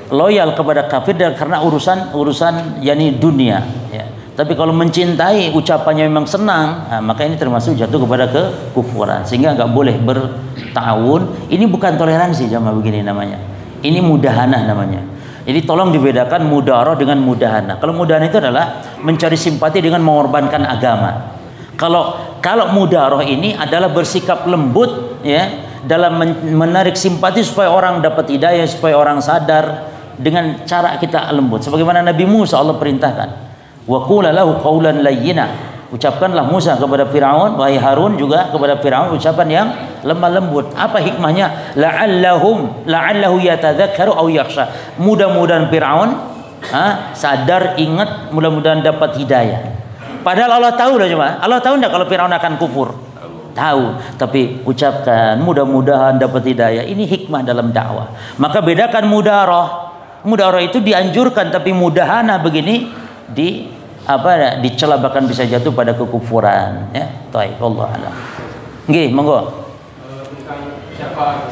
loyal kepada kafir dan karena urusan yani dunia. Ya. Tapi kalau mencintai, ucapannya memang senang, nah, maka ini termasuk jatuh kepada kekufuran, sehingga nggak boleh bertahun. Ini bukan toleransi jamaah, begini namanya. Ini mudahanah namanya. Jadi tolong dibedakan mudaharah dengan mudahana. Kalau mudahana itu adalah mencari simpati dengan mengorbankan agama. Kalau mudaharah ini adalah bersikap lembut, ya, dalam menarik simpati supaya orang dapat hidayah, supaya orang sadar dengan cara kita lembut. Sebagaimana Nabi Musa Allah perintahkan. Wa qula lahu qawlan layyina. Ucapkanlah Musa kepada Firaun, wahai Harun juga kepada Firaun ucapan yang lemah lembut. Apa hikmahnya? La'allahu yatadzakkaru aw yakhsha. Mudah-mudahan Firaun sadar, ingat, mudah-mudahan dapat hidayah. Padahal Allah tahu dah cuma. Allah tahu enggak kalau Firaun akan kufur? Tahu, tapi ucapkan mudah-mudahan dapat hidayah. Ini hikmah dalam dakwah. Maka bedakan mudaharah. Mudaharah itu dianjurkan, tapi mudahana begini dicela bahkan bisa jatuh pada kekufuran, ya. Baik, Allah alam. Nggih, monggo. Tentang syafaat,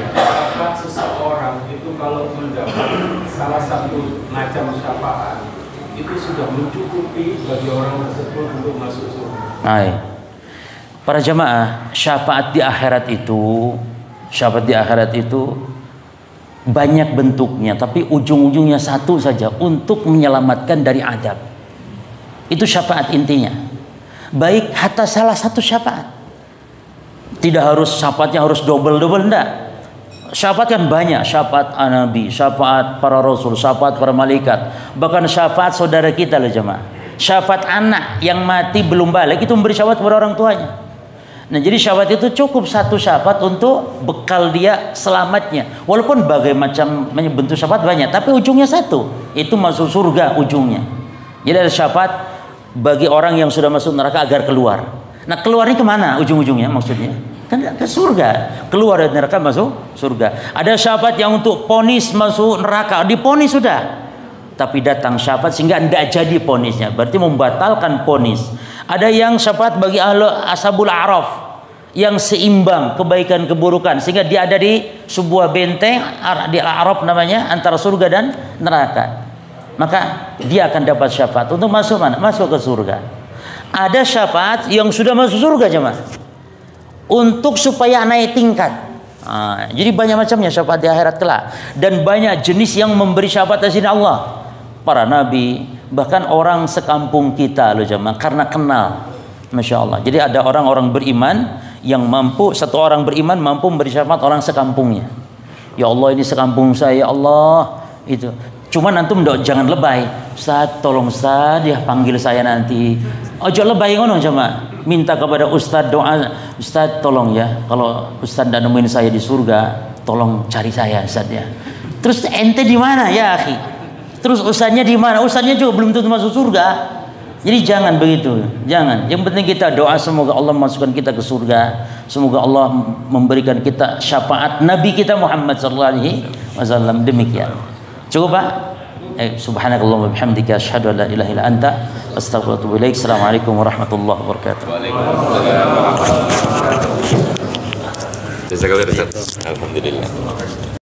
apakah seseorang itu kalau mendapat salah satu macam syafaat itu sudah mencukupi bagi orang tersebut untuk masuk surga? Baik. Para jamaah, syafaat di akhirat itu banyak bentuknya, tapi ujung-ujungnya satu saja, untuk menyelamatkan dari adab. Itu syafaat intinya. Baik hatta salah satu syafaat. Tidak harus syafaatnya harus double-double, enggak. Syafaat kan banyak, syafaat Nabi, syafaat para rasul, syafaat para malaikat, bahkan syafaat saudara kita loh jemaah. Syafaat anak yang mati belum balik itu memberi syafaat kepada orang tuanya. Nah, jadi syafaat itu cukup satu syafaat untuk bekal dia selamatnya. Walaupun berbagai macam bentuk syafaat banyak, tapi ujungnya satu, itu masuk surga ujungnya. Jadi ada syafaat bagi orang yang sudah masuk neraka agar keluar. Nah, keluarnya kemana ujung-ujungnya maksudnya? Kan ke surga. Keluar dari neraka masuk surga. Ada syafaat yang untuk ponis masuk neraka, diponis sudah. Tapi datang syafaat sehingga tidak jadi ponisnya, berarti membatalkan ponis. Ada yang syafaat bagi ashabul a'raf yang seimbang kebaikan keburukan, sehingga dia ada di sebuah benteng di a'raf namanya, antara surga dan neraka. Maka dia akan dapat syafaat untuk masuk mana? Masuk ke surga. Ada syafaat yang sudah masuk surga jemaah, untuk supaya naik tingkat. Jadi banyak macamnya syafaat di akhirat kelak, dan banyak jenis yang memberi syafaat dari Allah. Para nabi, bahkan orang sekampung kita loh jemaah, karena kenal, masya Allah. Jadi ada orang-orang beriman yang mampu, satu orang beriman mampu memberi syafaat orang sekampungnya. Ya Allah, ini sekampung saya, ya Allah, itu. Cuman antum jangan lebay. Ustaz, tolong Ustaz ya panggil saya nanti. Ojo lebay ngono jemaah. Minta kepada Ustaz doa, Ustaz tolong ya, kalau Ustaz tidak nemuin saya di surga, tolong cari saya Ustaz ya. Terus ente di mana ya akhi? Terus Ustaznya di mana? Ustaznya juga belum tentu masuk surga. Jadi jangan begitu, jangan. Yang penting kita doa semoga Allah masukkan kita ke surga. Semoga Allah memberikan kita syafaat Nabi kita Muhammad sallallahu alaihi wasallam. Demikian. Cukup Pak? Subhanakallahumma bihamdika asyhadu an la ilaha illa anta astaghfiruka wa atubu ilaik. Assalamualaikum warahmatullahi wabarakatuh. Waalaikumsalam. Jazakallahu khairan. Alhamdulillah.